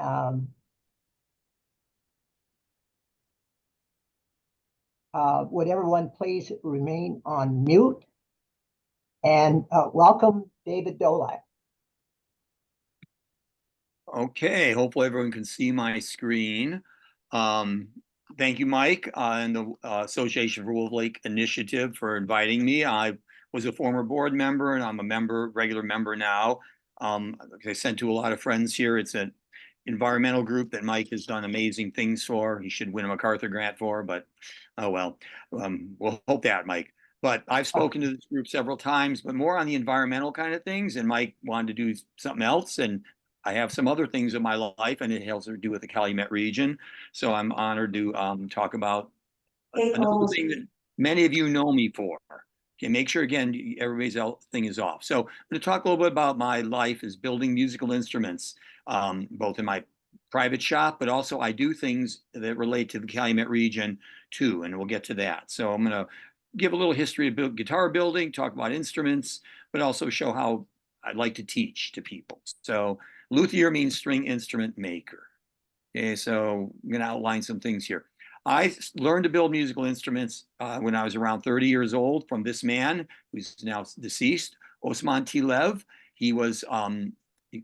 Um, would everyone please remain on mute? And welcome, David Dolak. Okay, hopefully everyone can see my screen. Thank you, Mike, and the Association for Wolf Lake Initiative for inviting me. I was a former board member, and I'm a regular member now. Like I sent to a lot of friends here. It's an environmental group that Mike has done amazing things for. He should win a MacArthur grant for, but oh well. We'll hope that, Mike. But I've spoken to this group several times, but more on the environmental kind of things. And Mike wanted to do something else, and I have some other things in my life, and it has to do with the Calumet region. So I'm honored to talk about another thing that many of you know me for. Okay, make sure again everybody's thing is off. So I'm going to talk a little bit about my life as building musical instruments, both in my private shop, but also I do things that relate to the Calumet region too, and we'll get to that. So I'm going to give a little history of guitar building, talk about instruments, but also show how I'd like to teach to people. So luthier means string instrument maker. Okay, so I'm going to outline some things here. I learned to build musical instruments when I was around 30 years old from this man who's now deceased, Osman Tilev. He was a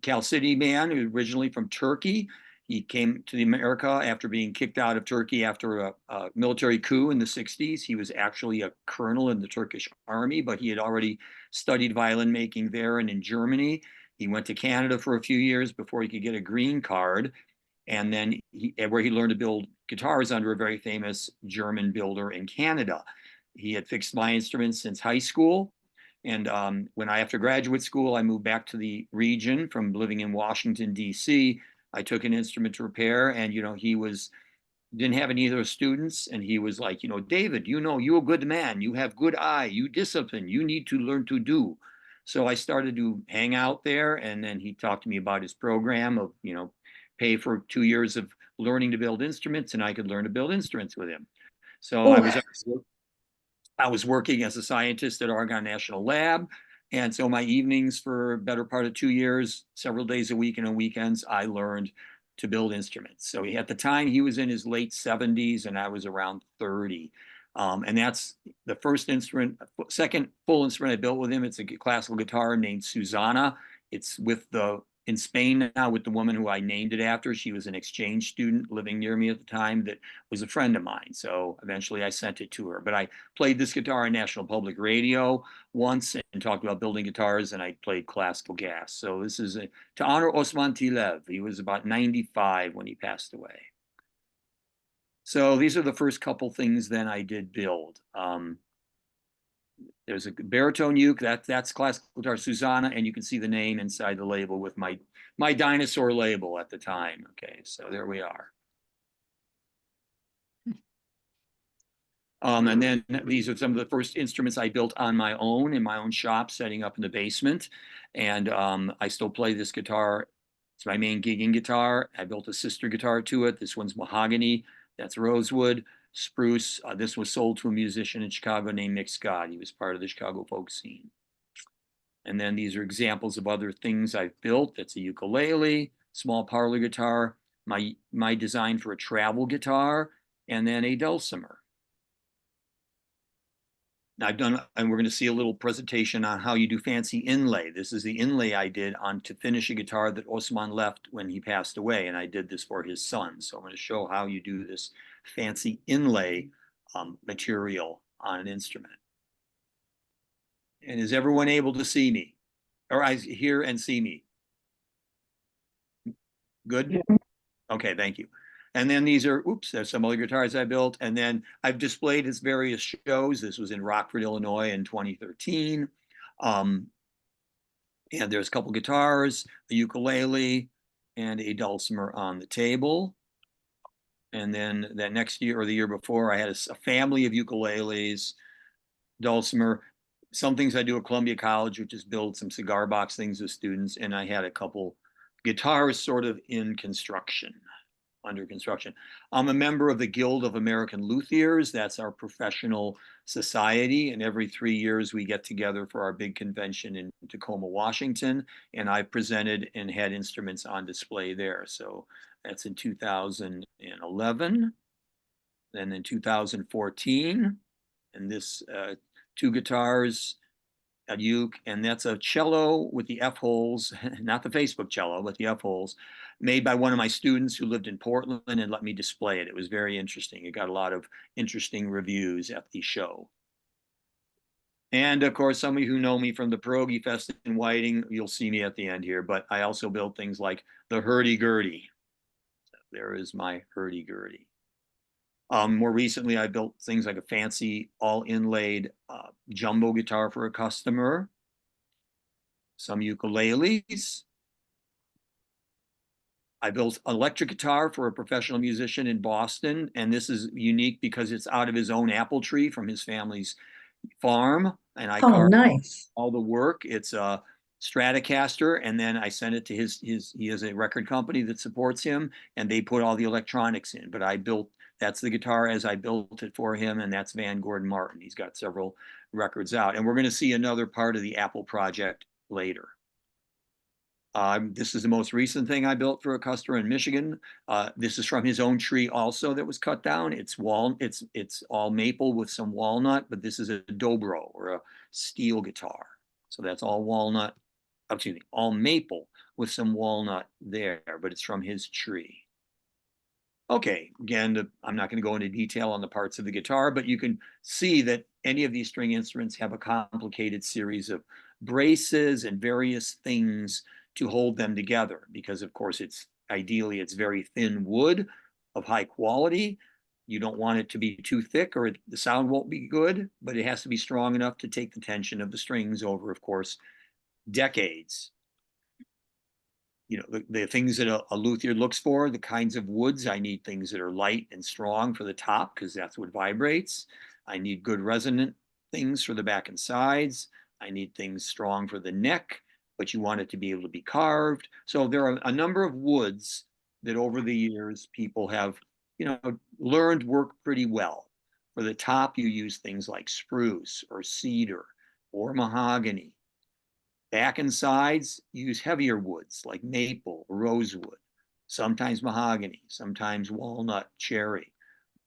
Cal City man originally from Turkey. He came to America after being kicked out of Turkey after a military coup in the 60s. He was actually a colonel in the Turkish army, but he had already studied violin making there and in Germany. He went to Canada for a few years before he could get a green card. And then where he learned to build guitars under a very famous German builder in Canada. He had fixed my instruments since high school. And after graduate school, I moved back to the region from living in Washington, D.C. I took an instrument to repair, and, he didn't have any of those students. And he was like, David, you're a good man. You have good eye. You discipline. You need to learn to do. So I started to hang out there. And then he talked to me about his program of, pay for 2 years of learning to build instruments, and I could learn to build instruments with him. So I was working as a scientist at Argonne National Lab. And so my evenings for a better part of 2 years, several days a week and on weekends, I learned to build instruments. So at the time he was in his late 70s and I was around 30. And that's the first instrument, second full instrument I built with him. It's a classical guitar named Susanna. It's in Spain now with the woman who I named it after. She was an exchange student living near me at the time that was a friend of mine. So eventually I sent it to her. But I played this guitar on National Public Radio once and talked about building guitars, and I played classical gas. So this is to honor Osman Tilev. He was about 95 when he passed away. So these are the first couple things then I did build. There's a baritone uke, that's classical guitar Susanna, and you can see the name inside the label with my dinosaur label at the time. Okay, so there we are. And then these are some of the first instruments I built on my own in my own shop, setting up in the basement. And I still play this guitar. It's my main gigging guitar. I built a sister guitar to it. This one's mahogany. That's rosewood. Spruce. This was sold to a musician in Chicago named Mick Scott. He was part of the Chicago folk scene. And then these are examples of other things I've built. That's a ukulele, small parlor guitar, my design for a travel guitar, and then a dulcimer. Now and we're going to see a little presentation on how you do fancy inlay. This is the inlay I did to finish a guitar that Osman left when he passed away, and I did this for his son. So I'm going to show how you do this fancy inlay material on an instrument. And is everyone able to see me? Or I hear and see me? Good? Yeah. Okay, thank you. And then there's some other guitars I built. And then I've displayed his various shows. This was in Rockford, Illinois in 2013. And there's a couple guitars, a ukulele, and a dulcimer on the table. And then that next year or the year before, I had a family of ukuleles, dulcimer. Some things I do at Columbia College, which is build some cigar box things with students. And I had a couple guitars sort of in construction. under construction. I'm a member of the Guild of American Luthiers. That's our professional society. And every 3 years we get together for our big convention in Tacoma, Washington. And I presented and had instruments on display there. So that's in 2011. Then in 2014, and this 2 guitars, a uke, and that's a cello with the F holes, not the Facebook cello, but the F holes, made by one of my students who lived in Portland and let me display it. It was very interesting. It got a lot of interesting reviews at the show. And of course, some of you who know me from the Pierogi Fest in Whiting, you'll see me at the end here, but I also built things like the hurdy-gurdy. So there is my hurdy-gurdy. More recently, I built things like a fancy all inlaid jumbo guitar for a customer, some ukuleles. I built an electric guitar for a professional musician in Boston, and this is unique because it's out of his own apple tree from his family's farm, and I carved nice. all the work. It's a Stratocaster, and then I sent it to he has a record company that supports him, and they put all the electronics in. But that's the guitar as I built it for him, and that's Van Gordon Martin. He's got several records out, and we're going to see another part of the Apple project later. This is the most recent thing I built for a customer in Michigan. This is from his own tree also that was cut down. It's all maple with some walnut, but this is a dobro or a steel guitar. So that's all walnut, excuse me, all maple with some walnut there, but it's from his tree. Okay, again, I'm not going to go into detail on the parts of the guitar, but you can see that any of these string instruments have a complicated series of braces and various things to hold them together, because of course ideally it's very thin wood of high quality. You don't want it to be too thick or the sound won't be good, but it has to be strong enough to take the tension of the strings over, of course, decades. You know, the things that a luthier looks for, the kinds of woods, I need things that are light and strong for the top because that's what vibrates. I need good resonant things for the back and sides. I need things strong for the neck, but you want it to be able to be carved. So there are a number of woods that over the years people have, learned work pretty well. For the top, you use things like spruce or cedar or mahogany. Back and sides, use heavier woods like maple, rosewood, sometimes mahogany, sometimes walnut, cherry.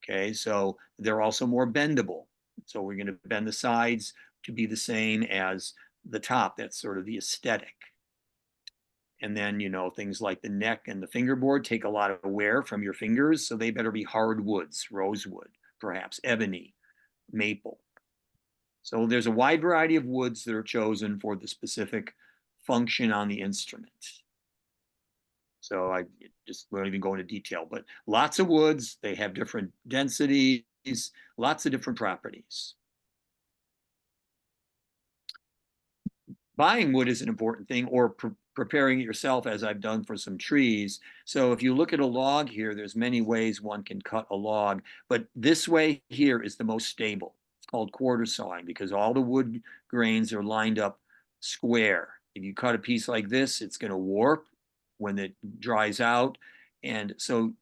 Okay, so they're also more bendable. So we're going to bend the sides to be the same as the top. That's sort of the aesthetic. And then, things like the neck and the fingerboard take a lot of wear from your fingers, so they better be hard woods, rosewood, perhaps ebony, maple. So there's a wide variety of woods that are chosen for the specific function on the instrument. So I just won't even go into detail, but lots of woods, they have different densities, lots of different properties. Buying wood is an important thing, or preparing it yourself, as I've done for some trees. So if you look at a log here, there's many ways one can cut a log, but this way here is the most stable. It's called quarter sawing because all the wood grains are lined up square. If you cut a piece like this, it's going to warp when it dries out. And so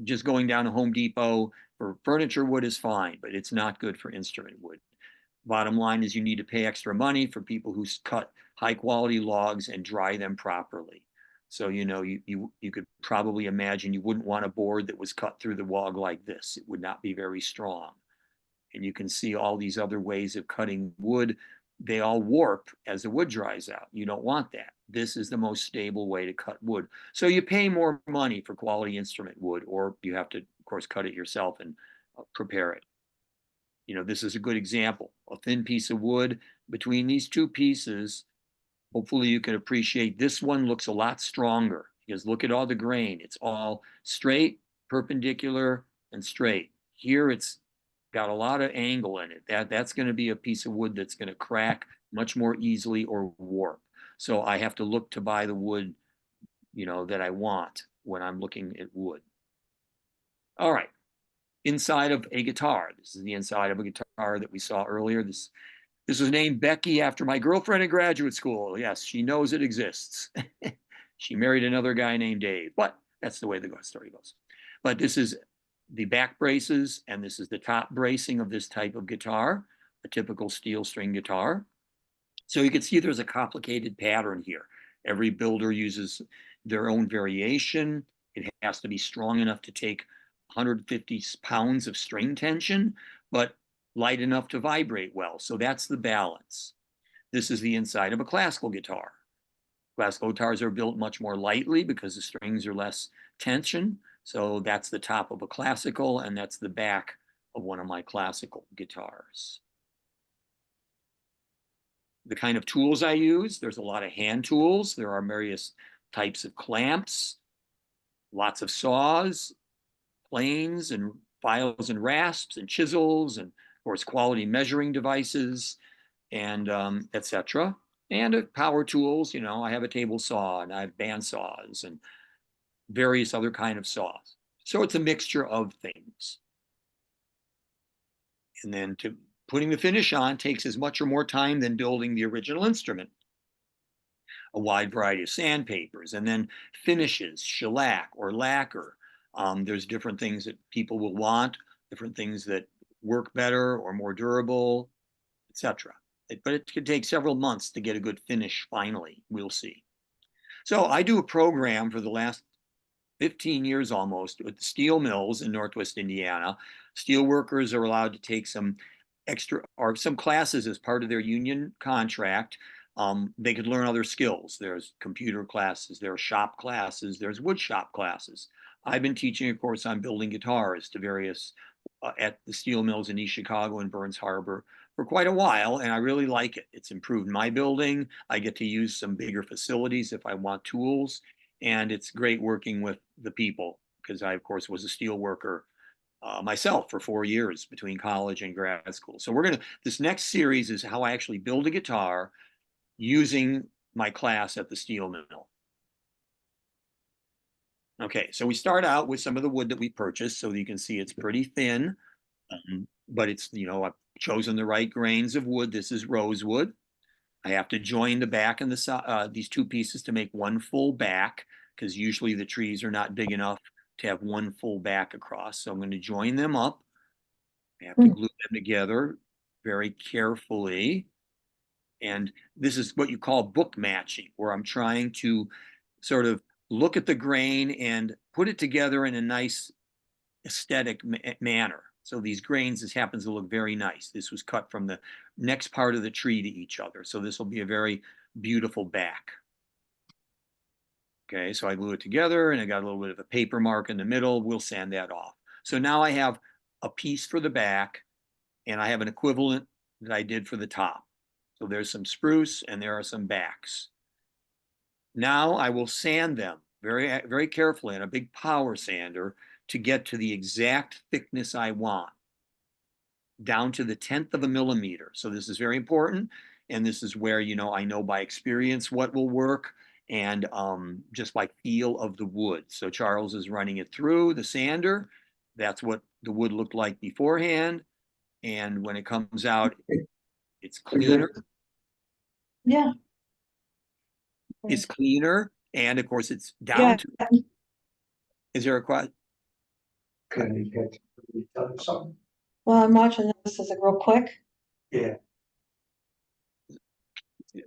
just going down to Home Depot for furniture wood is fine, but it's not good for instrument wood. Bottom line is you need to pay extra money for people who cut high quality logs and dry them properly. So, you could probably imagine you wouldn't want a board that was cut through the log like this. It would not be very strong. And you can see all these other ways of cutting wood. They all warp as the wood dries out. You don't want that. This is the most stable way to cut wood. So you pay more money for quality instrument wood, or you have to, of course, cut it yourself and prepare it. This is a good example. A thin piece of wood between these two pieces. Hopefully you can appreciate this one looks a lot stronger because look at all the grain. It's all straight, perpendicular, and straight. Here it's got a lot of angle in it. That's going to be a piece of wood that's going to crack much more easily or warp. So I have to look to buy the wood, that I want when I'm looking at wood. All right. Inside of a guitar. This is the inside of a guitar that we saw earlier. This was named Becky after my girlfriend in graduate school. Yes, she knows it exists. She married another guy named Dave, but that's the way the story goes. But this is the back braces, and this is the top bracing of this type of guitar, a typical steel string guitar. So you can see there's a complicated pattern here. Every builder uses their own variation. It has to be strong enough to take 150 pounds of string tension, but light enough to vibrate well. So that's the balance. This is the inside of a classical guitar. Classical guitars are built much more lightly because the strings are less tension. So that's the top of a classical, and that's the back of one of my classical guitars. The kind of tools I use, there's a lot of hand tools. There are various types of clamps, lots of saws, planes and files and rasps and chisels, and of course quality measuring devices, and etc. And power tools, you know, I have a table saw and I have band saws and various other kind of saws. So it's a mixture of things. And then putting the finish on takes as much or more time than building the original instrument. A wide variety of sandpapers, and then finishes, shellac or lacquer. There's different things that people will want, different things that work better or more durable, etc. But it could take several months to get a good finish finally. We'll see. So I do a program for the last 15 years almost with the steel mills in Northwest Indiana. Steel workers are allowed to take some extra or some classes as part of their union contract. They could learn other skills. There's computer classes, there are shop classes, there's wood shop classes. I've been teaching a course on building guitars to various at the steel mills in East Chicago and Burns Harbor for quite a while, and I really like it. It's improved my building. I get to use some bigger facilities if I want tools, and it's great working with the people because I, of course, was a steel worker myself for 4 years between college and grad school. So this next series is how I actually build a guitar using my class at the steel mill. Okay, so we start out with some of the wood that we purchased, so you can see it's pretty thin, but it's, you know, I've chosen the right grains of wood. This is rosewood. I have to join the back and these two pieces to make one full back, because usually the trees are not big enough to have one full back across. So I'm going to join them up. I have to glue them together very carefully. And this is what you call book matching, where I'm trying to sort of look at the grain and put it together in a nice aesthetic manner. So these grains, this happens to look very nice. This was cut from the next part of the tree to each other. So this will be a very beautiful back. Okay, so I glue it together and I got a little bit of a paper mark in the middle. We'll sand that off. So now I have a piece for the back and I have an equivalent that I did for the top. So there's some spruce and there are some backs. Now I will sand them very, very carefully in a big power sander to get to the exact thickness I want, down to the 1/10 of a millimeter. So this is very important. And this is where, you know, I know by experience what will work and just by feel of the wood. So Charles is running it through the sander. That's what the wood looked like beforehand. And when it comes out, it's cleaner. Yeah. It's cleaner. And of course, it's down to. Is there a question? Can you tell you something? Well, I'm watching this. Is it real quick? Yeah.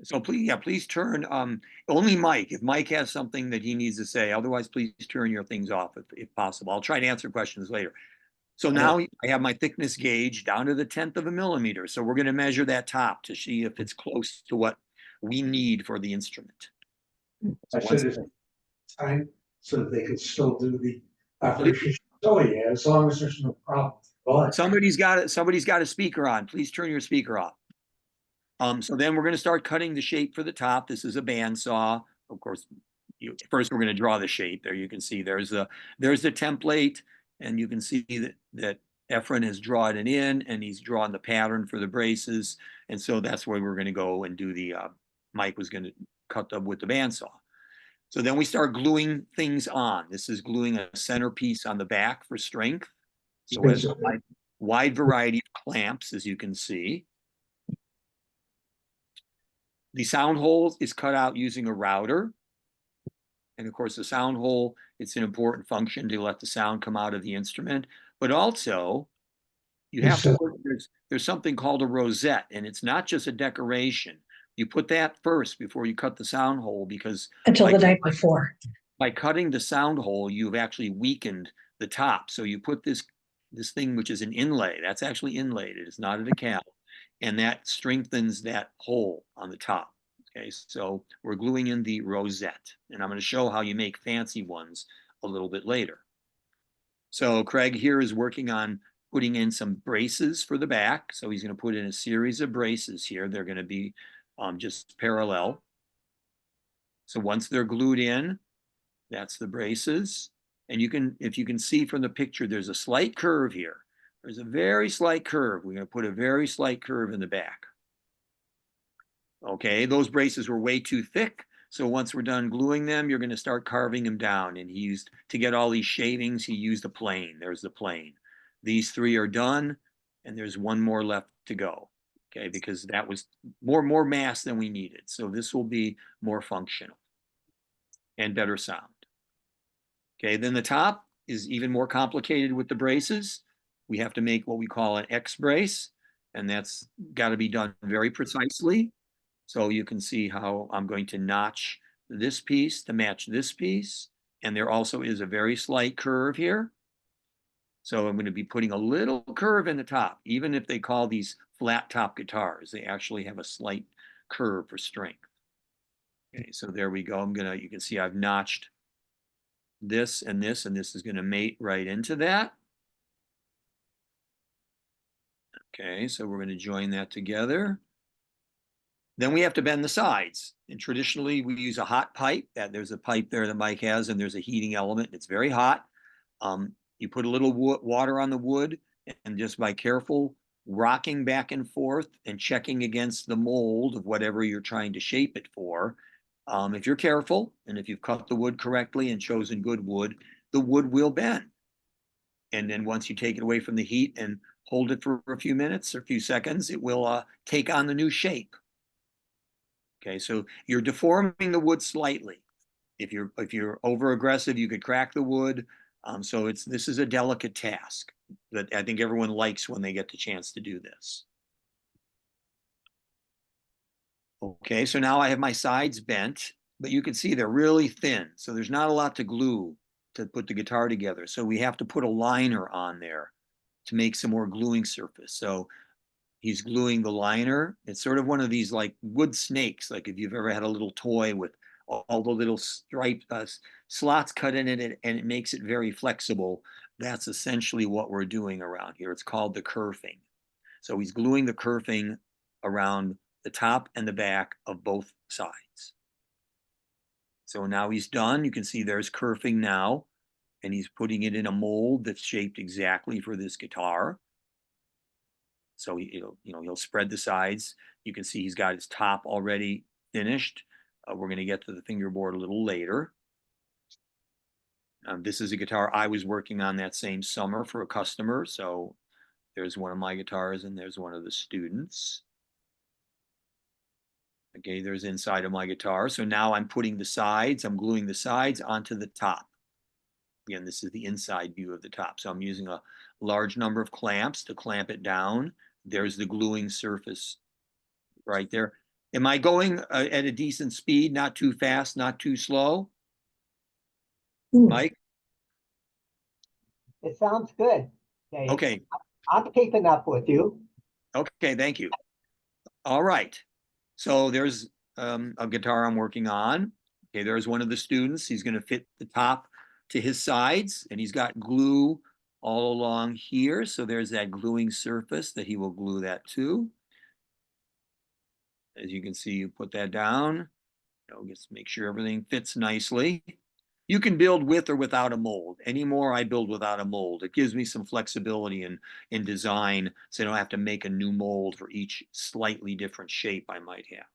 So please, yeah, please turn, only Mike, if Mike has something that he needs to say, otherwise please turn your things off if possible. I'll try to answer questions later. So now I have my thickness gauge down to the 1/10 of a millimeter. So we're going to measure that top to see if it's close to what we need for the instrument. I said it's time so that they could still do the operation. Oh yeah, as long as there's no problem. But Somebody's got a speaker on. Please turn your speaker off. So then we're going to start cutting the shape for the top. This is a bandsaw. Of course, first we're going to draw the shape. There you can see there's the template, and you can see that Efren has drawn it in, and he's drawn the pattern for the braces. And so that's where we're going to go and do the, Mike was going to cut them with the bandsaw. So then we start gluing things on. This is gluing a centerpiece on the back for strength. So it's a wide variety of clamps, as you can see. The sound hole is cut out using a router. And of course, the sound hole, it's an important function to let the sound come out of the instrument. But also, you have to put, there's something called a rosette, and it's not just a decoration. You put that first before you cut the sound hole, because Until by the night before. by cutting the sound hole, you've actually weakened the top. So you put this thing, which is an inlay, that's actually inlaid, it is not a decal, and that strengthens that hole on the top. Okay, so we're gluing in the rosette, and I'm going to show how you make fancy ones a little bit later. So Craig here is working on putting in some braces for the back. So he's going to put in a series of braces here. They're going to be just parallel. So once they're glued in, that's the braces. And you can, if you can see from the picture, there's a slight curve here. There's a very slight curve. We're going to put a very slight curve in the back. Okay, those braces were way too thick. So once we're done gluing them, you're going to start carving them down. And he used, to get all these shavings, he used a plane. There's the plane. These 3 are done, and there's 1 more left to go. Okay, because that was more mass than we needed. So this will be more functional and better sound. Okay, then the top is even more complicated with the braces. We have to make what we call an X brace, and that's got to be done very precisely. So you can see how I'm going to notch this piece to match this piece. And there also is a very slight curve here. So I'm going to be putting a little curve in the top. Even if they call these flat top guitars, they actually have a slight curve for strength. Okay, so there we go. You can see I've notched this, and this is going to mate right into that. Okay, so we're going to join that together. Then we have to bend the sides. And traditionally, we use a hot pipe. There's a pipe there that Mike has, and there's a heating element. It's very hot. You put a little water on the wood, and just by careful rocking back and forth and checking against the mold of whatever you're trying to shape it for, if you're careful, and if you've cut the wood correctly and chosen good wood, the wood will bend. And then once you take it away from the heat and hold it for a few minutes or a few seconds, it will take on the new shape. Okay, so you're deforming the wood slightly. If you're over aggressive, you could crack the wood. So this is a delicate task that I think everyone likes when they get the chance to do this. Okay, so now I have my sides bent, but you can see they're really thin. So there's not a lot to glue to put the guitar together. So we have to put a liner on there to make some more gluing surface. So he's gluing the liner. It's sort of one of these like wood snakes, like if you've ever had a little toy with all the little slots cut in it, and it makes it very flexible. That's essentially what we're doing around here. It's called the kerfing. So he's gluing the kerfing around the top and the back of both sides. So now he's done. You can see there's kerfing now, and he's putting it in a mold that's shaped exactly for this guitar. So he'll spread the sides. You can see he's got his top already finished. We're going to get to the fingerboard a little later. This is a guitar I was working on that same summer for a customer. So there's one of my guitars, and there's one of the students. Okay, there's inside of my guitar. So now I'm putting the sides, I'm gluing the sides onto the top. Again, this is the inside view of the top. So I'm using a large number of clamps to clamp it down. There's the gluing surface right there. Am I going at a decent speed, not too fast, not too slow? Mike? It sounds good, Dave. Okay. I'm keeping up with you. Okay, thank you. All right. So there's a guitar I'm working on. Okay, there's one of the students. He's going to fit the top to his sides, and he's got glue all along here. So there's that gluing surface that he will glue that to. As you can see, you put that down. Just make sure everything fits nicely. You can build with or without a mold. Anymore, I build without a mold. It gives me some flexibility in design, so I don't have to make a new mold for each slightly different shape I might have.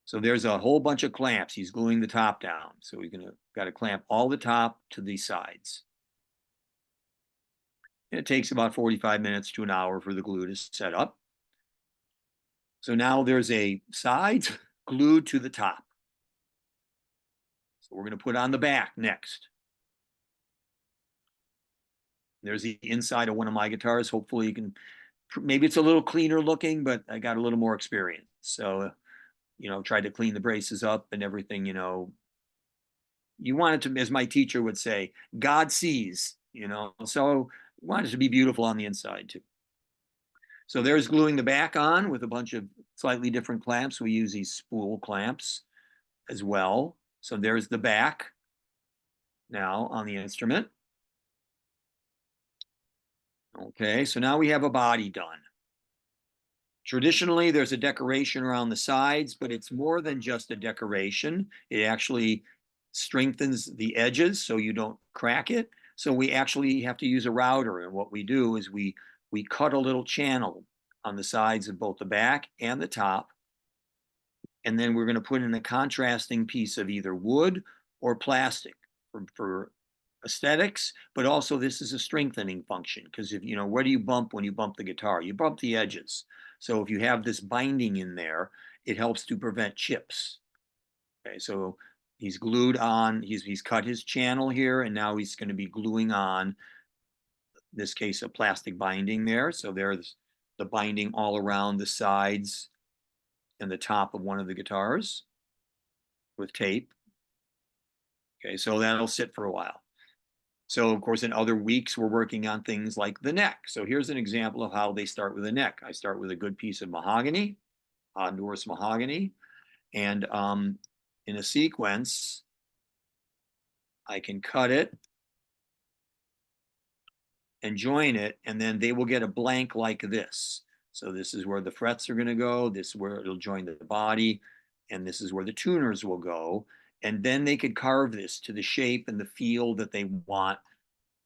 So there's a whole bunch of clamps. He's gluing the top down. So we're got to clamp all the top to the sides. And it takes about 45 minutes to an hour for the glue to set up. So now there's a sides glued to the top. So we're going to put on the back next. There's the inside of one of my guitars. Hopefully you can, maybe it's a little cleaner looking, but I got a little more experience. So, you know, tried to clean the braces up and everything, you know. You want it to, as my teacher would say, God sees, you know. So you want it to be beautiful on the inside too. So there's gluing the back on with a bunch of slightly different clamps. We use these spool clamps as well. So there's the back now on the instrument. Okay, so now we have a body done. Traditionally, there's a decoration around the sides, but it's more than just a decoration. It actually strengthens the edges so you don't crack it. So we actually have to use a router. And what we do is we cut a little channel on the sides of both the back and the top. And then we're going to put in a contrasting piece of either wood or plastic for aesthetics, but also this is a strengthening function because if you know, what do you bump when you bump the guitar? You bump the edges. So if you have this binding in there, it helps to prevent chips. Okay, so he's glued on, he's cut his channel here, and now he's going to be gluing on, in this case, a plastic binding there. So there's the binding all around the sides and the top of one of the guitars with tape. Okay, so that'll sit for a while. So, of course, in other weeks, we're working on things like the neck. So here's an example of how they start with a neck. I start with a good piece of mahogany, Honduras mahogany, and in a sequence, I can cut it and join it, and then they will get a blank like this. So this is where the frets are going to go. This is where it'll join the body, and this is where the tuners will go. And then they could carve this to the shape and the feel that they want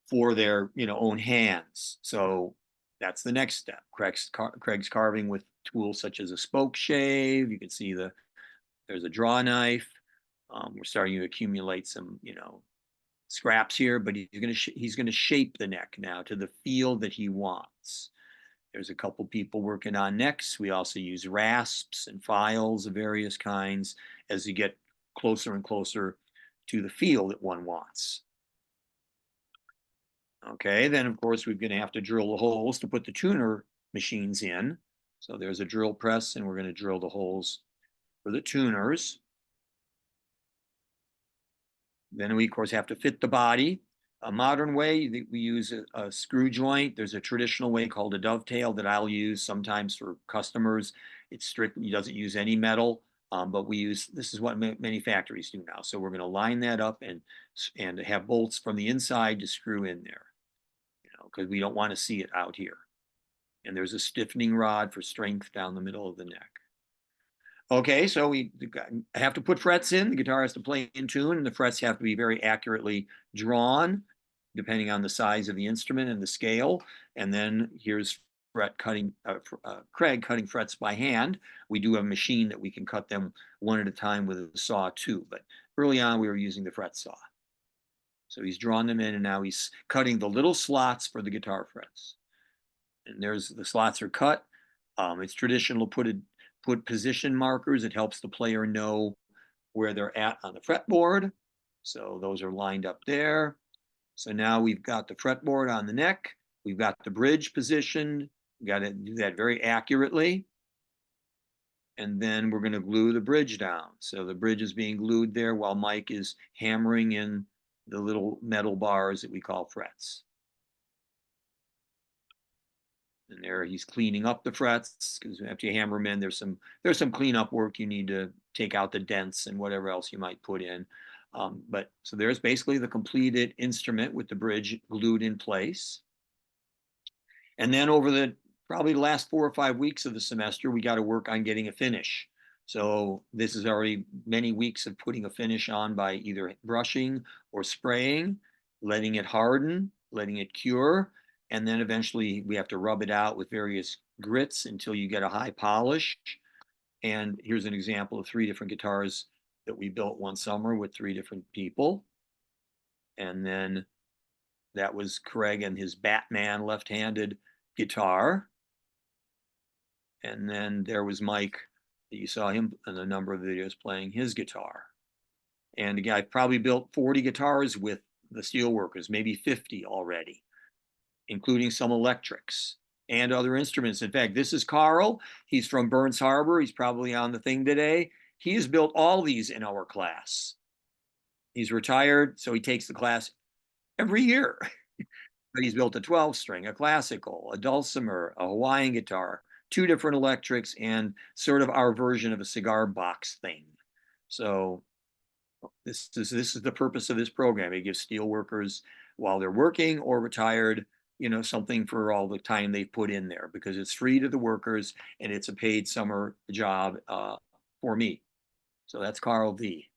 for their, you know, own hands. So that's the next step. Craig's carving with tools such as a spoke shave. You can see there's a draw knife. We're starting to accumulate some, you know, scraps here, but he's gonna shape the neck now to the feel that he wants. There's a couple people working on necks. We also use rasps and files of various kinds as you get closer and closer to the feel that one wants. Okay, then of course we're going to have to drill the holes to put the tuner machines in. So there's a drill press and we're going to drill the holes for the tuners. Then we of course have to fit the body. A modern way, we use a screw joint. There's a traditional way called a dovetail that I'll use sometimes for customers. It strictly doesn't use any metal, but this is what many factories do now. So we're going to line that up and have bolts from the inside to screw in there, you know, because we don't want to see it out here. And there's a stiffening rod for strength down the middle of the neck. Okay, so we have to put frets in. The guitar has to play in tune, and the frets have to be very accurately drawn, depending on the size of the instrument and the scale. And then here's Craig cutting frets by hand. We do have a machine that we can cut them one at a time with a saw too, but early on we were using the fret saw. So he's drawn them in, and now he's cutting the little slots for the guitar frets. And there's the slots are cut. It's traditional to put position markers. It helps the player know where they're at on the fretboard. So those are lined up there. So now we've got the fretboard on the neck. We've got the bridge positioned. We got to do that very accurately. And then we're going to glue the bridge down. So the bridge is being glued there while Mike is hammering in the little metal bars that we call frets. And there he's cleaning up the frets because after you hammer them in, there's some cleanup work. You need to take out the dents and whatever else you might put in. But so there's basically the completed instrument with the bridge glued in place. And then over probably the last 4 or 5 weeks of the semester, we got to work on getting a finish. So this is already many weeks of putting a finish on by either brushing or spraying, letting it harden, letting it cure. And then eventually we have to rub it out with various grits until you get a high polish. And here's an example of 3 different guitars that we built one summer with 3 different people. And then that was Craig and his Batman left-handed guitar. And then there was Mike, that you saw him in a number of videos playing his guitar. And again, I've probably built 40 guitars with the steelworkers, maybe 50 already, including some electrics and other instruments. In fact, this is Carl. He's from Burns Harbor. He's probably on the thing today. He has built all these in our class. He's retired, so he takes the class every year. But he's built a 12-string, a classical, a dulcimer, a Hawaiian guitar, 2 different electrics, and sort of our version of a cigar box thing. So this is the purpose of this program. It gives steel workers, while they're working or retired, something for all the time they've put in there, because it's free to the workers and it's a paid summer job for me. So that's Carl V.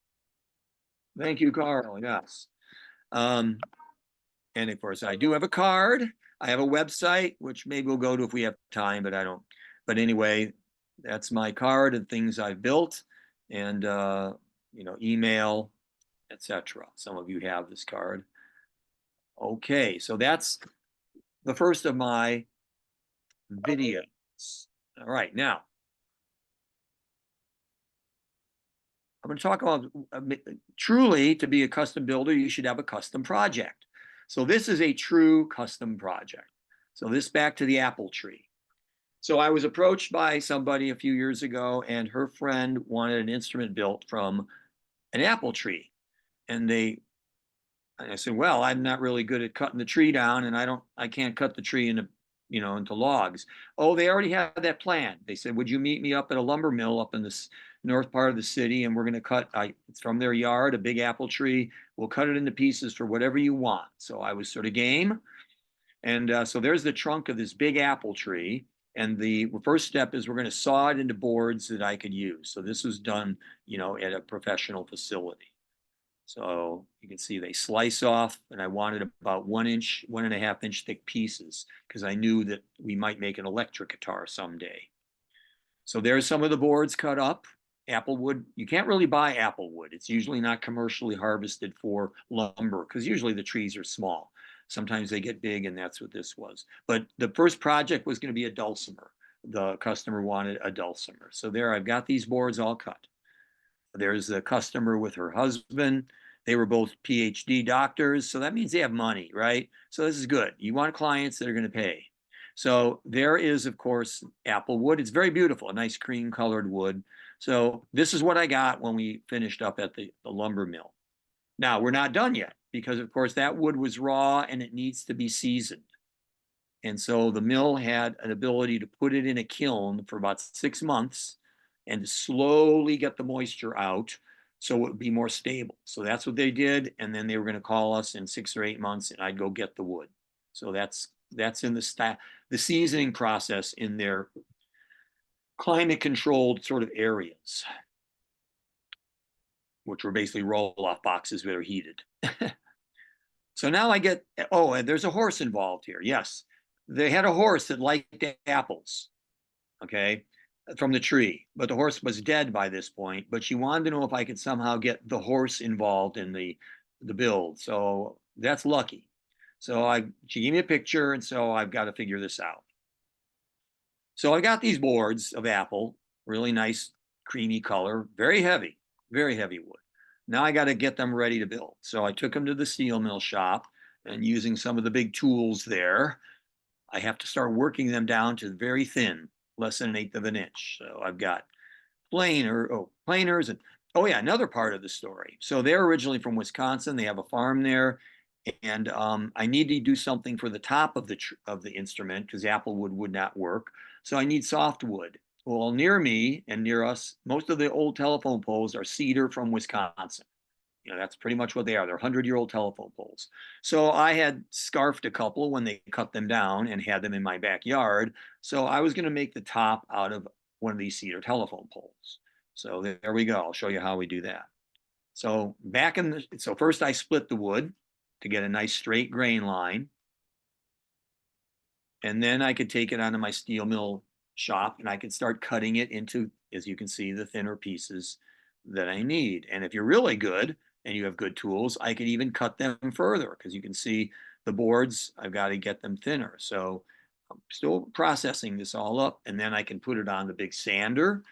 Thank you, Carl. Yes. And of course, I do have a card. I have a website, which maybe we'll go to if we have time, but I don't. But anyway, that's my card and things I've built, and email, etc. Some of you have this card. Okay, so that's the first of my videos. All right, now I'm going to talk about truly, to be a custom builder, you should have a custom project. So this is a true custom project. So this back to the apple tree. So I was approached by somebody a few years ago, and her friend wanted an instrument built from an apple tree. And I said, well, I'm not really good at cutting the tree down, and I can't cut the tree into logs. Oh, they already have that plan. They said, would you meet me up at a lumber mill up in this north part of the city, and we're going to cut, it's from their yard, a big apple tree. We'll cut it into pieces for whatever you want. So I was sort of game. And so there's the trunk of this big apple tree. And the first step is we're going to saw it into boards that I could use. So this was done, at a professional facility. So you can see they slice off, and I wanted about 1 inch, 1.5 inch thick pieces, because I knew that we might make an electric guitar someday. So there's some of the boards cut up. Applewood, you can't really buy applewood. It's usually not commercially harvested for lumber, because usually the trees are small. Sometimes they get big, and that's what this was. But the first project was going to be a dulcimer. The customer wanted a dulcimer. So there, I've got these boards all cut. There's the customer with her husband. They were both PhD doctors, so that means they have money, right? So this is good. You want clients that are going to pay. So there is, of course, apple wood. It's very beautiful, a nice cream colored wood. So this is what I got when we finished up at the lumber mill. Now, we're not done yet, because, of course, that wood was raw and it needs to be seasoned. And so the mill had an ability to put it in a kiln for about 6 months and to slowly get the moisture out so it would be more stable. So that's what they did. And then they were going to call us in 6 or 8 months, and I'd go get the wood. So that's in the seasoning process in their climate controlled sort of areas, which were basically roll-off boxes that are heated. So now I get, oh, and there's a horse involved here. Yes, they had a horse that liked apples, okay, from the tree, but the horse was dead by this point. But she wanted to know if I could somehow get the horse involved in the build. So that's lucky. So she gave me a picture, and so I've got to figure this out. So I got these boards of apple, really nice, creamy color, very heavy wood. Now I got to get them ready to build. So I took them to the steel mill shop, and using some of the big tools there, I have to start working them down to very thin, less than 1/8 of an inch. So I've got planers, and oh yeah, another part of the story. So they're originally from Wisconsin. They have a farm there, and I need to do something for the top of the instrument, because apple wood would not work. So I need softwood. Well, near me and near us, most of the old telephone poles are cedar from Wisconsin. That's pretty much what they are. They're 100-year-old telephone poles. So I had scarfed a couple when they cut them down and had them in my backyard. So I was going to make the top out of one of these cedar telephone poles. So there we go. I'll show you how we do that. So so first I split the wood to get a nice straight grain line. And then I could take it onto my steel mill shop, and I could start cutting it into, as you can see, the thinner pieces that I need. And if you're really good and you have good tools, I could even cut them further, because you can see the boards, I've got to get them thinner. So I'm still processing this all up, and then I can put it on the big sander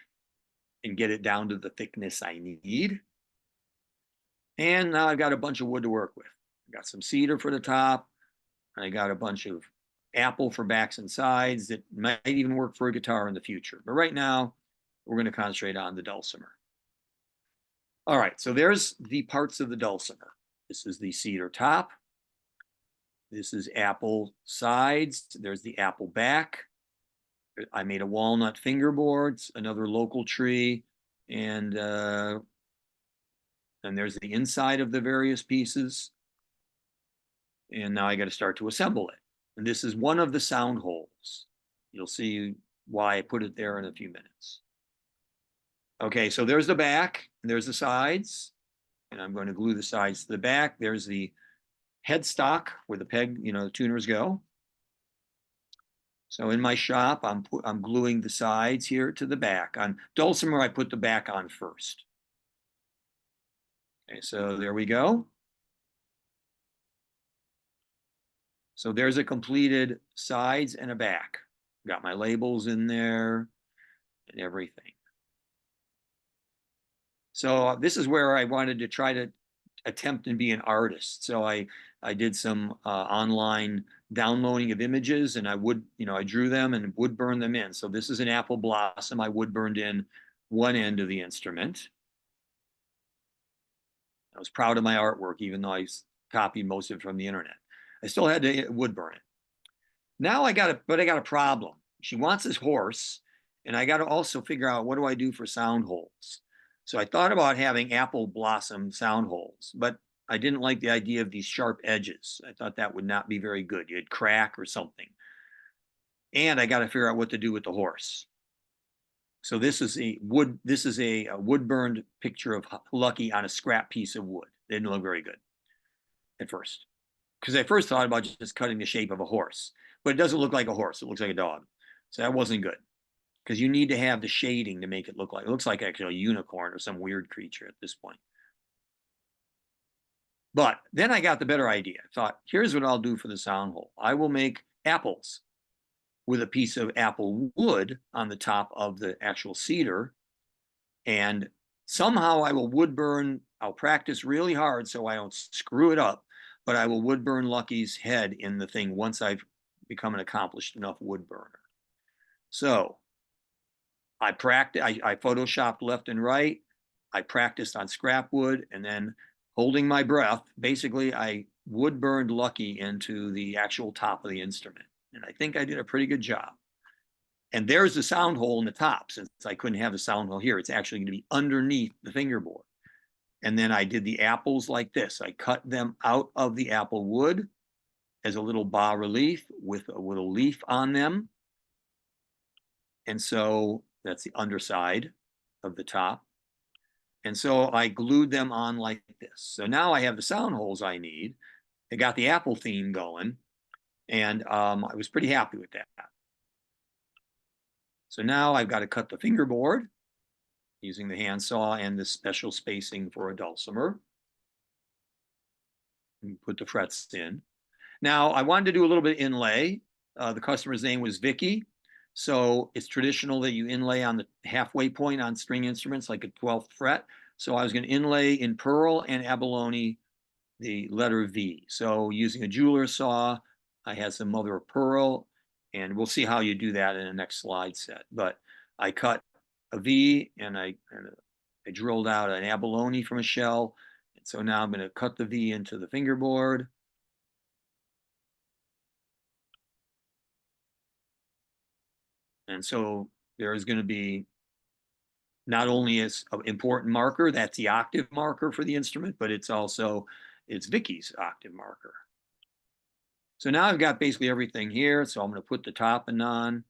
and get it down to the thickness I need. And now I've got a bunch of wood to work with. I got some cedar for the top. I got a bunch of apple for backs and sides that might even work for a guitar in the future. But right now, we're going to concentrate on the dulcimer. All right, so there's the parts of the dulcimer. This is the cedar top. This is apple sides. There's the apple back. I made a walnut fingerboards, another local tree, and there's the inside of the various pieces. And now I got to start to assemble it. And this is one of the sound holes. You'll see why I put it there in a few minutes. Okay, so there's the back, and there's the sides, and I'm going to glue the sides to the back. There's the headstock where the peg, the tuners go. So in my shop, I'm gluing the sides here to the back. On dulcimer, I put the back on first. Okay, so there we go. So there's a completed sides and a back. Got my labels in there and everything. So this is where I wanted to try to attempt and be an artist. So I did some online downloading of images, and I drew them and wood burned them in. So this is an apple blossom. I wood burned in one end of the instrument. I was proud of my artwork, even though I copied most of it from the internet. I still had to wood burn it. Now I got a problem. She wants this horse, and I got to also figure out, what do I do for sound holes? So I thought about having apple blossom sound holes, but I didn't like the idea of these sharp edges. I thought that would not be very good. You'd crack or something. And I got to figure out what to do with the horse. So this is a wood burned picture of Lucky on a scrap piece of wood. It didn't look very good at first, because I first thought about just cutting the shape of a horse, but it doesn't look like a horse. It looks like a dog. So that wasn't good, because you need to have the shading to make it look like, actually a unicorn or some weird creature at this point. But then I got the better idea. I thought, here's what I'll do for the sound hole. I will make apples with a piece of apple wood on the top of the actual cedar. And somehow I will wood burn. I'll practice really hard so I don't screw it up, but I will wood burn Lucky's head in the thing once I've become an accomplished enough wood burner. So I photoshopped left and right. I practiced on scrap wood, and then holding my breath, basically I wood burned Lucky into the actual top of the instrument. And I think I did a pretty good job. And there's the sound hole in the top. Since I couldn't have the sound hole here, it's actually going to be underneath the fingerboard. And then I did the apples like this. I cut them out of the apple wood as a little bas relief with a little leaf on them. And so that's the underside of the top. And so I glued them on like this. So now I have the sound holes I need. I got the apple theme going, and I was pretty happy with that. So now I've got to cut the fingerboard using the handsaw and the special spacing for a dulcimer. And put the frets in. Now I wanted to do a little bit of inlay. The customer's name was Vicky. So it's traditional that you inlay on the halfway point on string instruments, like a 12th fret. So I was going to inlay in pearl and abalone the letter V. So using a jeweler's saw, I had some mother of pearl, and we'll see how you do that in the next slide set. But I cut a V, and I drilled out an abalone from a shell. And so now I'm going to cut the V into the fingerboard. And so there is going to be not only an important marker, that's the octave marker for the instrument, but it's Vicky's octave marker. So now I've got basically everything here. So I'm going to put the top on.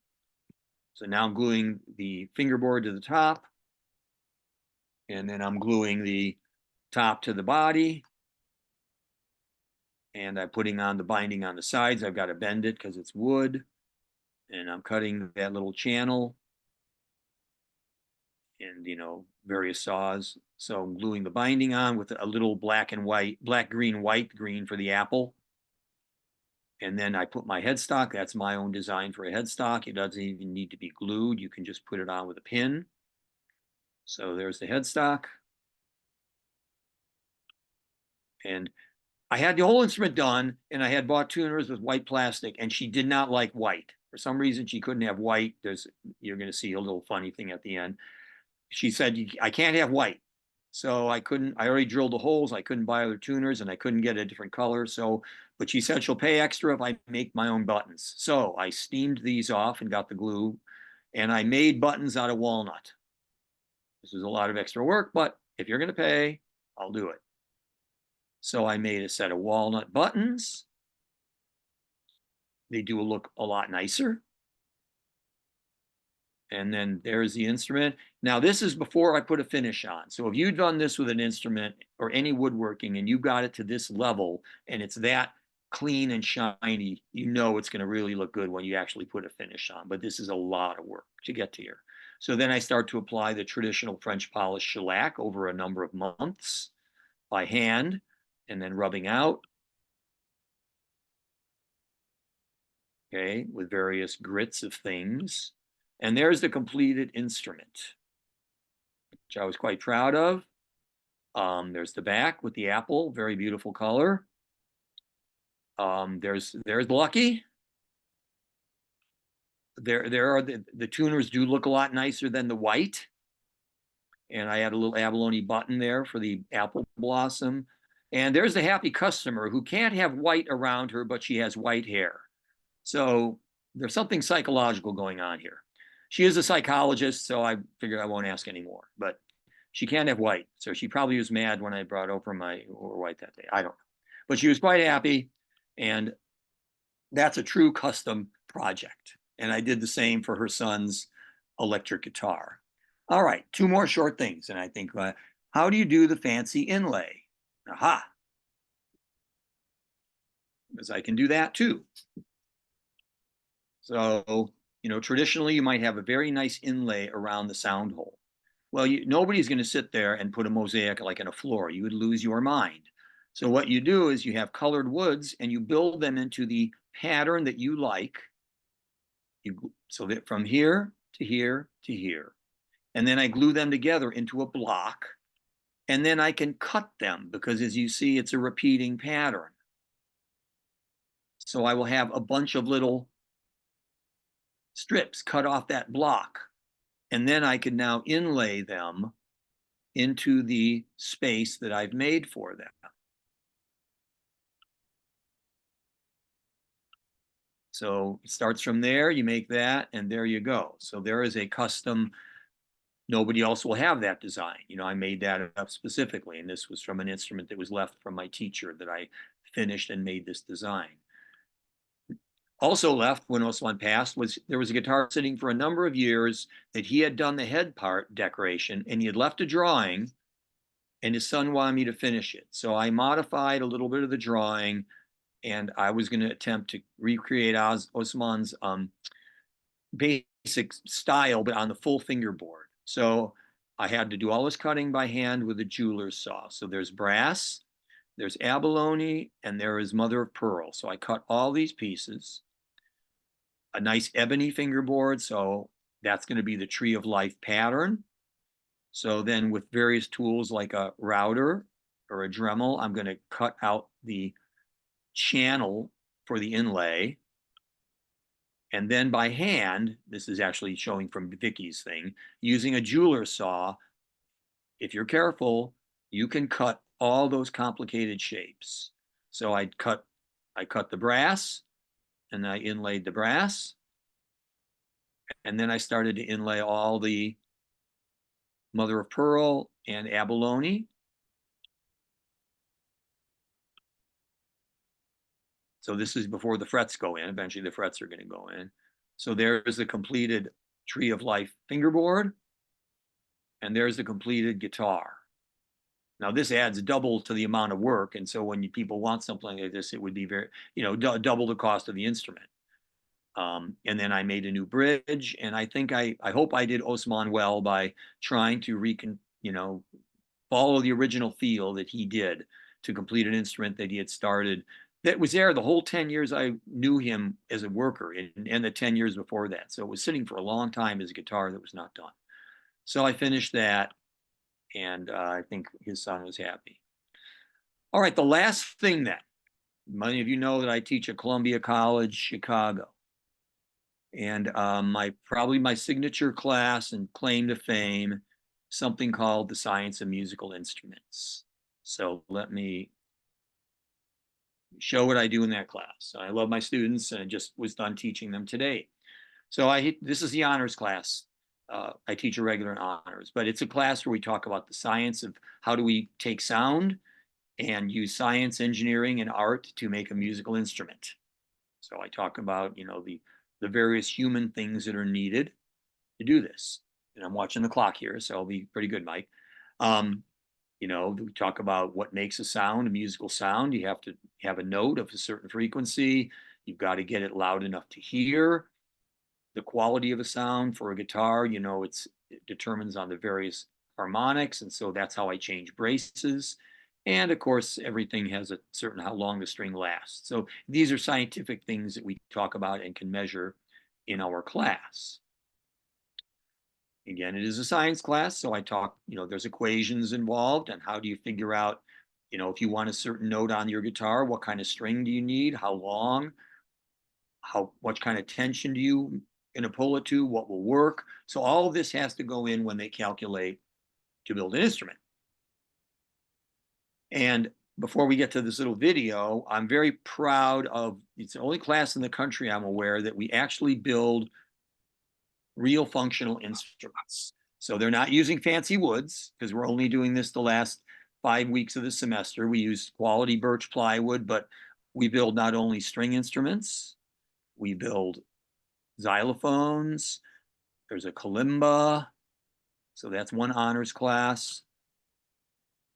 So now I'm gluing the fingerboard to the top. And then I'm gluing the top to the body. And I'm putting on the binding on the sides. I've got to bend it because it's wood. And I'm cutting that little channel. And, various saws. So I'm gluing the binding on with a little black, green, white green for the apple. And then I put my headstock. That's my own design for a headstock. It doesn't even need to be glued. You can just put it on with a pin. So there's the headstock. And I had the whole instrument done, and I had bought tuners with white plastic, and she did not like white. For some reason, she couldn't have white. You're going to see a little funny thing at the end. She said, I can't have white. So I already drilled the holes. I couldn't buy other tuners, and I couldn't get a different color. But she said she'll pay extra if I make my own buttons. So I steamed these off and got the glue, and I made buttons out of walnut. This is a lot of extra work, but if you're going to pay, I'll do it. So I made a set of walnut buttons. They do look a lot nicer. And then there's the instrument. Now this is before I put a finish on. So if you've done this with an instrument or any woodworking and you got it to this level and it's that clean and shiny, you know it's going to really look good when you actually put a finish on. But this is a lot of work to get to here. So then I start to apply the traditional French polished shellac over a number of months by hand, and then rubbing out, okay, with various grits of things. And there's the completed instrument, which I was quite proud of. There's the back with the apple, very beautiful color. There's Lucky. There are the tuners do look a lot nicer than the white. And I had a little abalone button there for the apple blossom. And there's the happy customer who can't have white around her, but she has white hair. So there's something psychological going on here. She is a psychologist, so I figured I won't ask anymore. But she can't have white. So she probably was mad when I brought over my white that day. I don't know. But she was quite happy. And that's a true custom project. And I did the same for her son's electric guitar. All right, two more short things. And I think, how do you do the fancy inlay? Aha. Because I can do that too. So, traditionally you might have a very nice inlay around the sound hole. Well, nobody's going to sit there and put a mosaic like in a floor. You would lose your mind. So what you do is you have colored woods and you build them into the pattern that you like. So that from here to here to here. And then I glue them together into a block. And then I can cut them because, as you see, it's a repeating pattern. So I will have a bunch of little strips cut off that block. And then I can now inlay them into the space that I've made for them. So it starts from there, you make that, and there you go. So there is a custom. Nobody else will have that design. I made that up specifically, and this was from an instrument that was left from my teacher that I finished and made this design. Also left when Osman passed there was a guitar sitting for a number of years that he had done the head part decoration, and he had left a drawing, and his son wanted me to finish it. So I modified a little bit of the drawing, and I was going to attempt to recreate Osman's basic style, but on the full fingerboard. So I had to do all this cutting by hand with a jeweler's saw. So there's brass, there's abalone, and there is mother of pearl. So I cut all these pieces. A nice ebony fingerboard. So that's going to be the tree of life pattern. So then with various tools like a router or a Dremel, I'm going to cut out the channel for the inlay. And then by hand, this is actually showing from Vicky's thing, using a jeweler's saw, if you're careful, you can cut all those complicated shapes. So I cut the brass, and I inlaid the brass. And then I started to inlay all the mother of pearl and abalone. So this is before the frets go in. Eventually the frets are going to go in. So there's the completed tree of life fingerboard. And there's the completed guitar. Now this adds double to the amount of work. And so when people want something like this, it would be very, double the cost of the instrument. And then I made a new bridge. And I think I hope I did Osman well by trying to follow the original feel that he did to complete an instrument that he had started that was there the whole 10 years I knew him as a worker, and the 10 years before that. So it was sitting for a long time as a guitar that was not done. So I finished that, and I think his son was happy. All right, the last thing then, many of you know that I teach at Columbia College, Chicago. And probably my signature class and claim to fame, something called the Science of Musical Instruments. So let me show what I do in that class. I love my students and just was done teaching them today. So this is the honors class. I teach a regular honors, but it's a class where we talk about the science of how do we take sound and use science, engineering, and art to make a musical instrument. So I talk about, the various human things that are needed to do this. And I'm watching the clock here, so I'll be pretty good, Mike. We talk about what makes a sound, a musical sound. You have to have a note of a certain frequency. You've got to get it loud enough to hear. The quality of a sound for a guitar, it determines on the various harmonics. And so that's how I change braces. And of course, everything has a certain how long the string lasts. So these are scientific things that we talk about and can measure in our class. Again, it is a science class, so I talk, there's equations involved, and how do you figure out, if you want a certain note on your guitar, what kind of string do you need, how long, what kind of tension do you going to pull it to, what will work. So all of this has to go in when they calculate to build an instrument. And before we get to this little video, I'm very proud of, it's the only class in the country I'm aware that we actually build real functional instruments. So they're not using fancy woods, because we're only doing this the last 5 weeks of the semester. We use quality birch plywood, but we build not only string instruments, we build xylophones, there's a kalimba, so that's one honors class.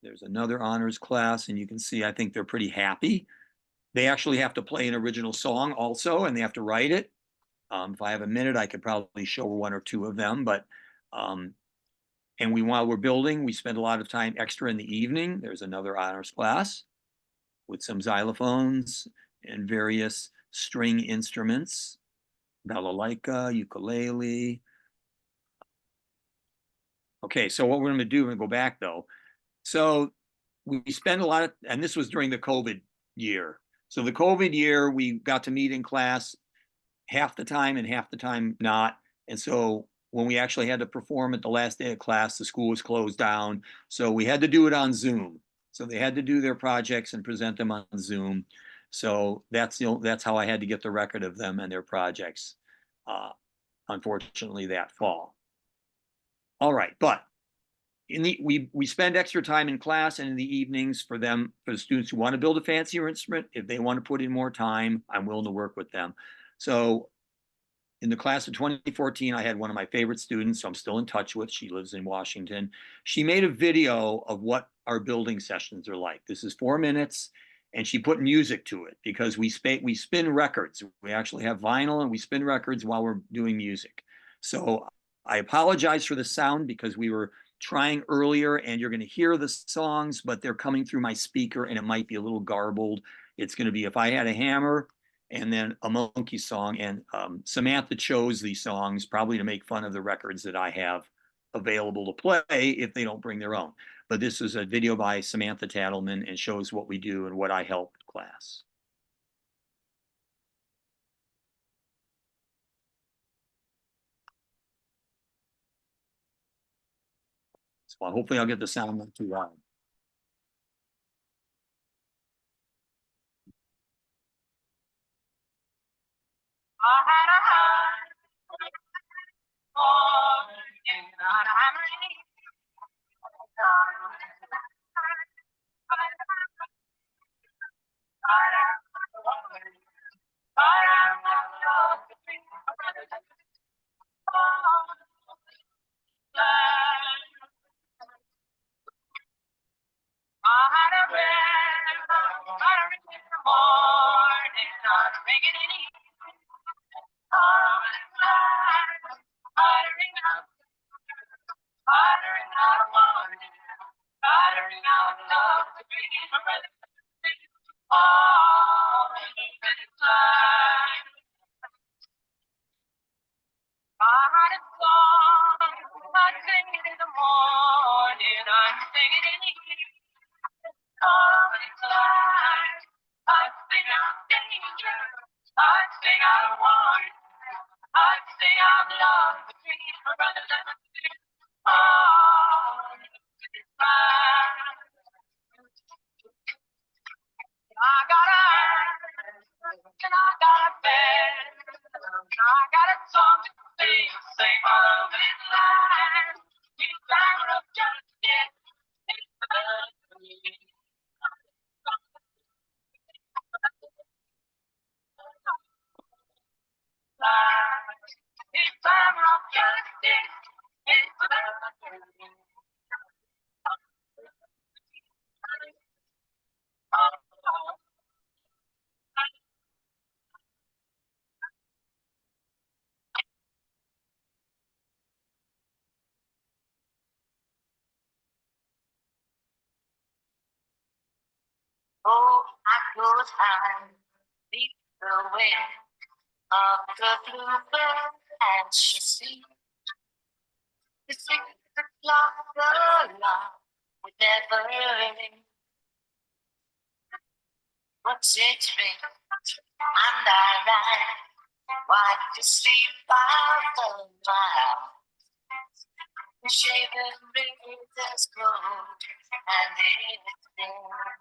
There's another honors class, and you can see, I think they're pretty happy. They actually have to play an original song also, and they have to write it. If I have a minute, I could probably show one or two of them, but while we're building, we spend a lot of time extra in the evening. There's another honors class with some xylophones and various string instruments, balalaika, ukulele. Okay, so what we're going to do, we're going to go back though. So we spend a lot of, and this was during the COVID year. So the COVID year, we got to meet in class half the time and half the time not. And so when we actually had to perform at the last day of class, the school was closed down. So we had to do it on Zoom. So they had to do their projects and present them on Zoom. So that's how I had to get the record of them and their projects, unfortunately, that fall. All right, but we spend extra time in class and in the evenings for the students who want to build a fancier instrument. If they want to put in more time, I'm willing to work with them. So in the class of 2014, I had one of my favorite students, so I'm still in touch with. She lives in Washington. She made a video of what our building sessions are like. This is 4 minutes, and she put music to it because we spin records. We actually have vinyl, and we spin records while we're doing music. So I apologize for the sound because we were trying earlier, and you're going to hear the songs, but they're coming through my speaker, and it might be a little garbled. It's going to be If I Had a Hammer, and then a monkey song. And Samantha chose these songs probably to make fun of the records that I have available to play if they don't bring their own. But this is a video by Samantha Tattleman and shows what we do and what I help class. So hopefully I'll get the sound not too loud. Oh, I could hide beneath the wing of the bluebird, and she sings the secret of the love with never ending. What's it ring? And I ran, wide to sleep out the mile. The shaven rivers gold, and it's there.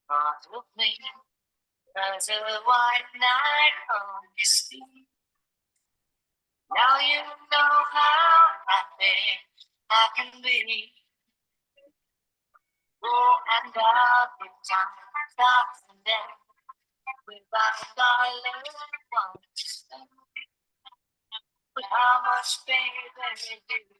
Part of me, there's a white night on your sleeve. Now you know how happy I can be. Oh, and I'll be time starts and then without darling one to spend. But how much baby do you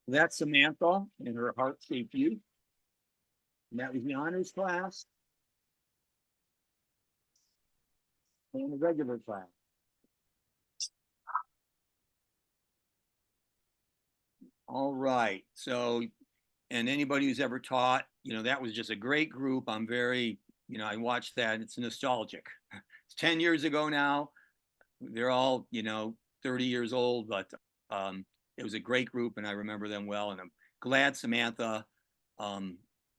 That's Samantha and her heart-shaped youth. And that was the honors class and the regular class. All right. So, and anybody who's ever taught, that was just a great group. I'm very, I watched that. It's nostalgic. It's 10 years ago now. They're all, 30 years old, but it was a great group and I remember them well. And I'm glad Samantha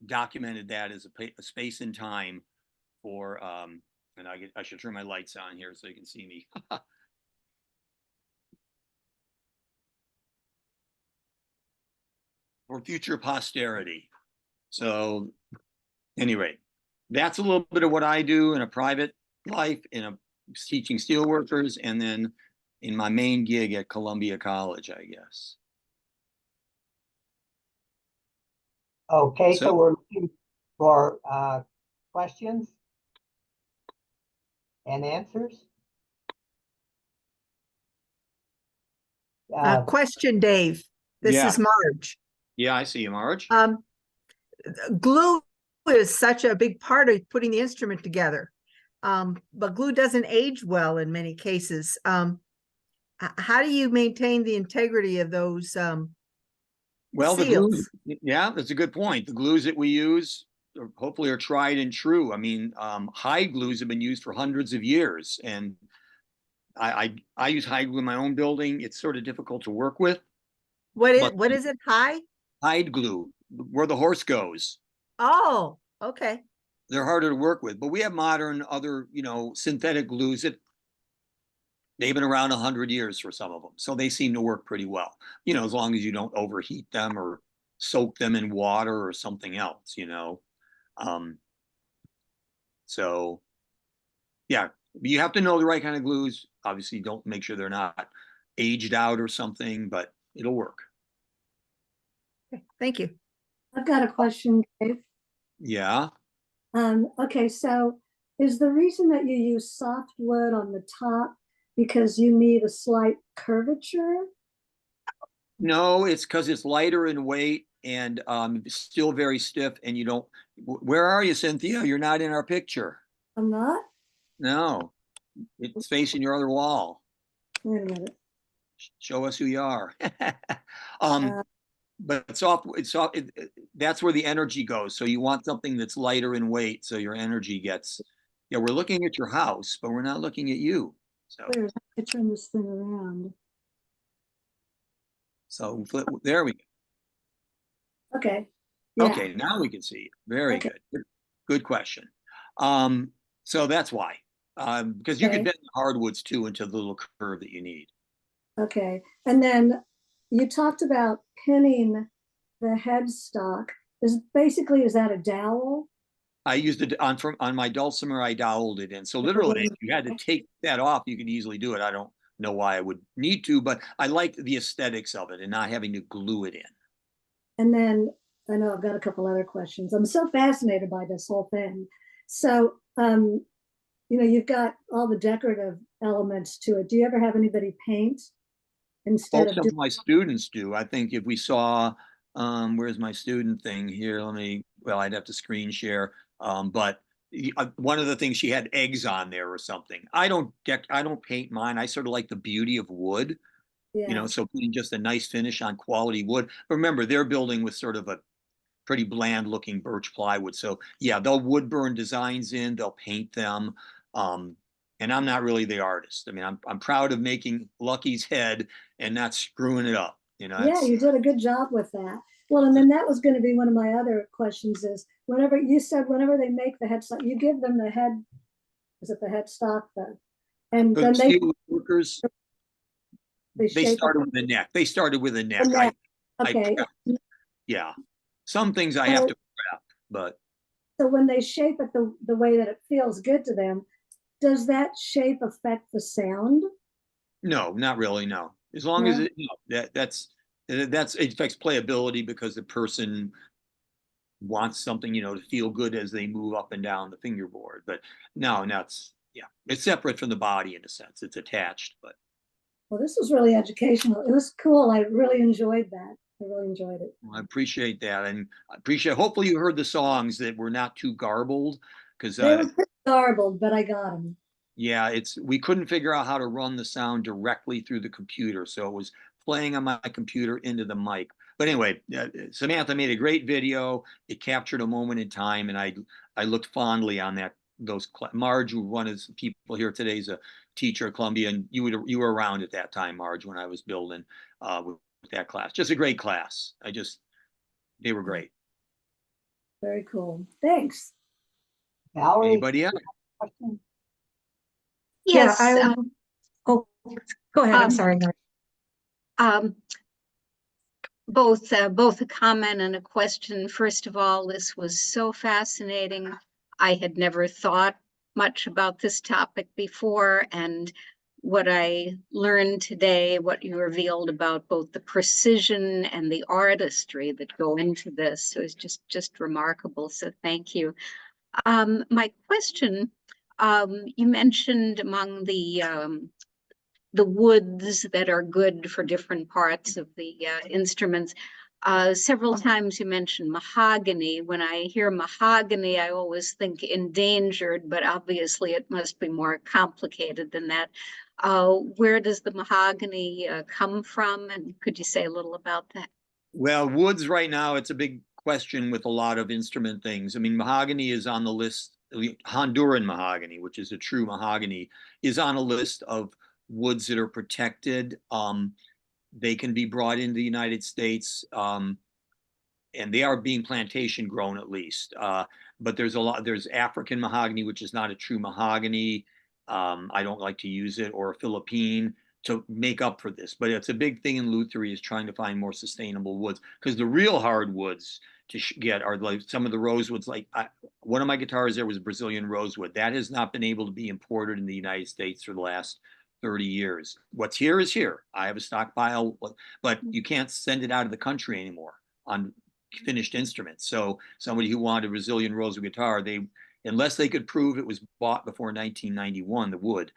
documented that as a space and time for, and I should turn my lights on here so you can see me. For future posterity. So anyway, that's a little bit of what I do in a private life, teaching steelworkers, and then in my main gig at Columbia College, I guess. Okay, so So- we're looking for questions and answers. Question, Dave. This Yeah. is Marge. Yeah, I see you, Marge. Glue is such a big part of putting the instrument together. But glue doesn't age well in many cases. How do you maintain the integrity of those Well, the seals? glue, yeah, that's a good point. The glues that we use hopefully are tried and true. I mean, hide glues have been used for hundreds of years, and I use hide glue in my own building. It's sort of difficult to work with. What But- is it? Hide glue, where the horse goes. Oh, okay. They're harder to work with, but we have modern other, synthetic glues that they've been around 100 years for some of them. So they seem to work pretty well, as long as you don't overheat them or soak them in water or something else, So yeah, you have to know the right kind of glues. Obviously, don't make sure they're not aged out or something, but it'll work. Okay, thank you. I've got a question, Dave. Yeah. Okay, so is the reason that you use softwood on the top because you need a slight curvature? No, it's because it's lighter in weight and still very stiff. And you don't. Where are you, Cynthia? You're not in our picture. I'm not? No, it's facing your other wall. Wait a minute. Show us who you are. Uh, But it's soft. It's soft. That's where the energy goes. So you want something that's lighter in weight, so your energy gets. Yeah, we're looking at your house, but we're not looking at you. So, Where, I turn this thing around. there we go. Okay. Yeah. Okay, now we can see it. Very Okay. good. Good question. So that's why. Because you Okay. can bend the hardwoods too into the little curve that you need. Okay. And then you talked about pinning the headstock. Is that a dowel? I used it on my dulcimer. I doweled it in. So literally, if you had to take that off, you could easily do it. I don't know why I would need to, but I liked the aesthetics of it and not having to glue it in. And then I know I've got a couple other questions. I'm so fascinated by this whole thing. So, you've got all the decorative elements to it. Do you ever have anybody paint instead Most of of my students do. I think if we saw, where's my student thing here? Well, I'd have to screen share. But one of the things, she had eggs on there or something. I don't paint mine. I sort of like the beauty of wood, Yeah. so putting just a nice finish on quality wood. But remember, they're building with sort of a pretty bland looking birch plywood. So yeah, they'll wood burn designs in, they'll paint them. And I'm not really the artist. I mean, I'm proud of making Lucky's head and not screwing it up. Yeah, you did a good job with that. Well, and then that was going to be one of my other questions is whenever they make the headstock, you give them the head, is it the headstock? And then they workers, they started with the neck. They started with a neck. The neck. Okay. Yeah. Some things I have to prep, but. So when they shape it the way that it feels good to them, does that shape affect the sound? No, not really. No, as long as it, that's it affects playability because the person wants something, to feel good as they move up and down the fingerboard. But no, it's separate from the body in a sense. It's attached, but. Well, this was really educational. It was cool. I really enjoyed that. I really enjoyed it. Well, I appreciate that, and hopefully you heard the songs that were not too garbled, because They were pretty garbled, but I got them. yeah, we couldn't figure out how to run the sound directly through the computer, so it was playing on my computer into the mic. But anyway, Samantha made a great video. It captured a moment in time, and I looked fondly on those. Marge, one of the people here today, is a teacher at Columbia, and you were around at that time, Marge, when I was building with that class. Just a great class. They were great. Very cool. Thanks. Valerie, Anybody else? question? Yeah, Yes, oh, go ahead. I'm um, sorry. both a comment and a question. First of all, this was so fascinating. I had never thought much about this topic before, and what I learned today, what you revealed about both the precision and the artistry that go into this, was just remarkable. So thank you. My question, you mentioned among the woods that are good for different parts of the instruments. Several times you mentioned mahogany. When I hear mahogany, I always think endangered, but obviously it must be more complicated than that. Where does the mahogany come from? And could you say a little about that? Well, woods right now, it's a big question with a lot of instrument things. I mean, mahogany is on the list. Honduran mahogany, which is a true mahogany, is on a list of woods that are protected. They can be brought into the United States, and they are being plantation grown at least. But there's African mahogany, which is not a true mahogany. I don't like to use it, or Philippine, to make up for this. But it's a big thing in luthiery, is trying to find more sustainable woods, because the real hard woods to get are like some of the rosewoods. Like one of my guitars there was Brazilian rosewood. That has not been able to be imported in the United States for the last 30 years. What's here is here. I have a stockpile, but you can't send it out of the country anymore on finished instruments. So somebody who wanted a Brazilian Rosewood guitar, unless they could prove it was bought before 1991, the wood,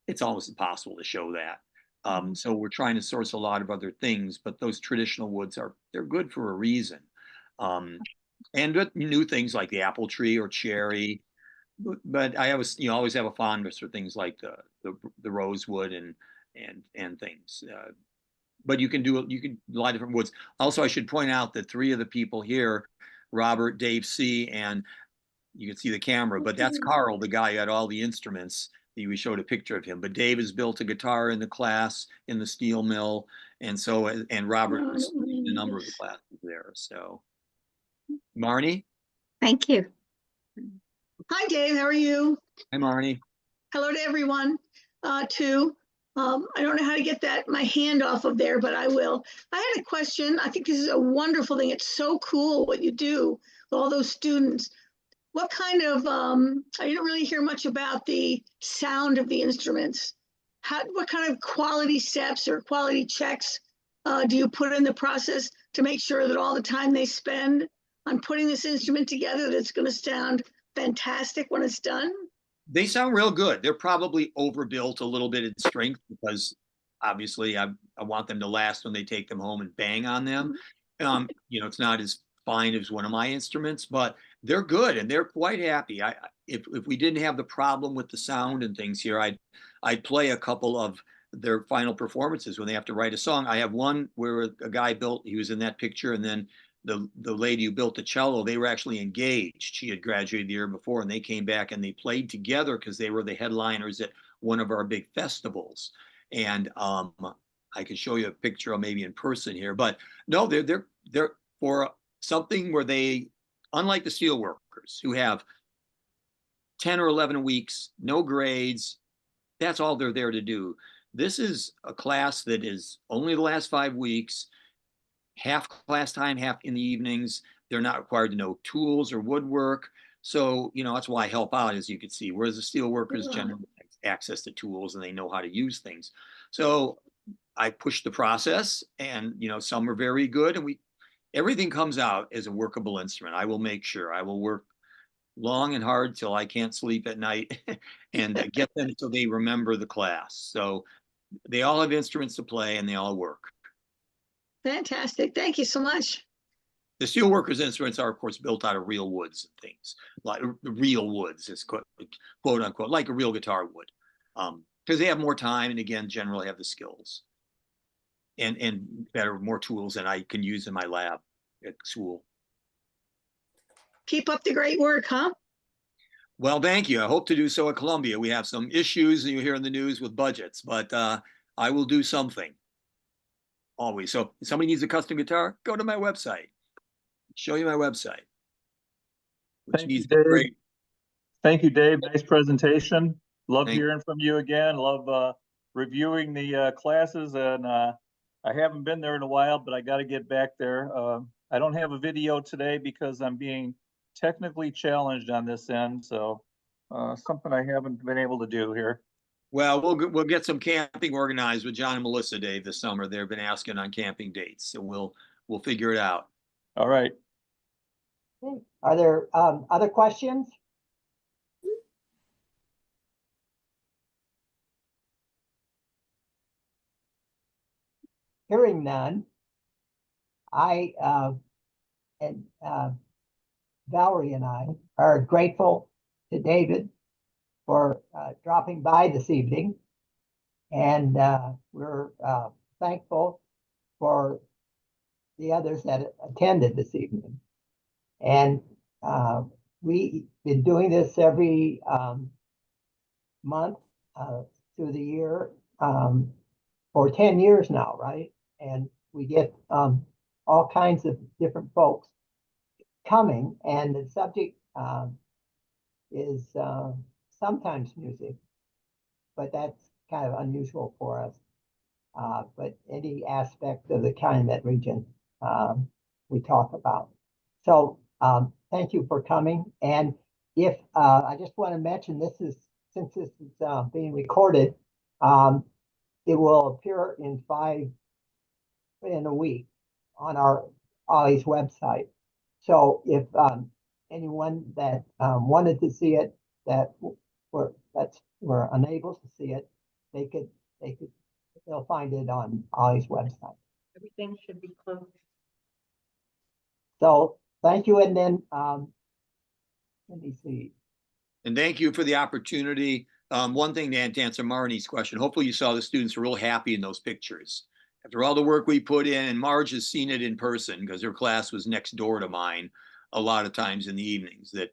it's almost impossible to show that. So we're trying to source a lot of other things, but those traditional woods they're good for a reason. And new things like the apple tree or cherry, but I always have a fondness for things like the rosewood and things. But you can do a lot of different woods. Also, I should point out that 3 of the people here, Robert, Dave C, and you can see the camera, but that's Carl, the guy who had all the instruments. We showed a picture of him, but Dave has built a guitar in the class in the steel mill, and Robert was in a number of the classes there. So, Marnie. Thank you. Hi, Dave. How are you? Hi, Marnie. Hello to everyone, too. I don't know how to get my hand off of there, but I will. I had a question. I think this is a wonderful thing. It's so cool what you do with all those students. What kind of, I didn't really hear much about the sound of the instruments. What kind of quality steps or quality checks do you put in the process to make sure that all the time they spend on putting this instrument together, that it's going to sound fantastic when it's done? They sound real good. They're probably overbuilt a little bit in strength because obviously I want them to last when they take them home and bang on them. It's not as fine as one of my instruments, but they're good and they're quite happy. If we didn't have the problem with the sound and things here, I'd play a couple of their final performances when they have to write a song. I have one where a guy he was in that picture, and then the lady who built the cello, they were actually engaged. She had graduated the year before, and they came back and they played together because they were the headliners at one of our big festivals. And I can show you a picture of maybe in person here, but no, they're for something where they, unlike the steel workers who have 10 or 11 weeks, no grades, that's all they're there to do. This is a class that is only the last 5 weeks, half class time, half in the evenings. They're not required to know tools or woodwork. So, that's why I help out, as you can see, whereas the steel workers generally have access to tools and they know how to use things. So I push the process, and, some are very good, and everything comes out as a workable instrument. I will make sure I will work long and hard till I can't sleep at night and get them so they remember the class. So they all have instruments to play and they all work. Fantastic. Thank you so much. The steelworkers' instruments are, of course, built out of real woods and things, like real woods, is quote unquote, like a real guitar would, because they have more time and, again, generally have the skills and better, more tools than I can use in my lab at school. Keep up the great work, huh? Well, thank you. I hope to do so at Columbia. We have some issues, and you hear in the news with budgets, but I will do something. Always. So if somebody needs a custom guitar, go to my website. Show you my website. Thank you, Dave. Thank you, Dave. Nice presentation. Love hearing from you again. Love reviewing the classes, and I haven't been there in a while, but I got to get back there. I don't have a video today because I'm being technically challenged on this end, so something I haven't been able to do here. Well, we'll get some camping organized with John and Melissa, Dave, this summer. They've been asking on camping dates, so we'll figure it out. All right. Okay. Are there other questions? Hearing none, I and Valerie and I are grateful to David for dropping by this evening, and we're thankful for the others that attended this evening. And we've been doing this every month through the year for 10 years now, right? And we get all kinds of different folks coming, and the subject is sometimes music, but that's kind of unusual for us. But any aspect of the Calumet region we talk about. So thank you for coming. And if I just want to mention, since this is being recorded, It will appear in a week on our Ollie's website. So if anyone that wanted to see it that were unable to see it, they'll find it on Ollie's website. Everything should be closed. So thank you, and then let me see. And thank you for the opportunity. One thing to answer Marnie's question, hopefully you saw the students were real happy in those pictures. After all the work we put in, and Marge has seen it in person because her class was next door to mine a lot of times in the evenings, that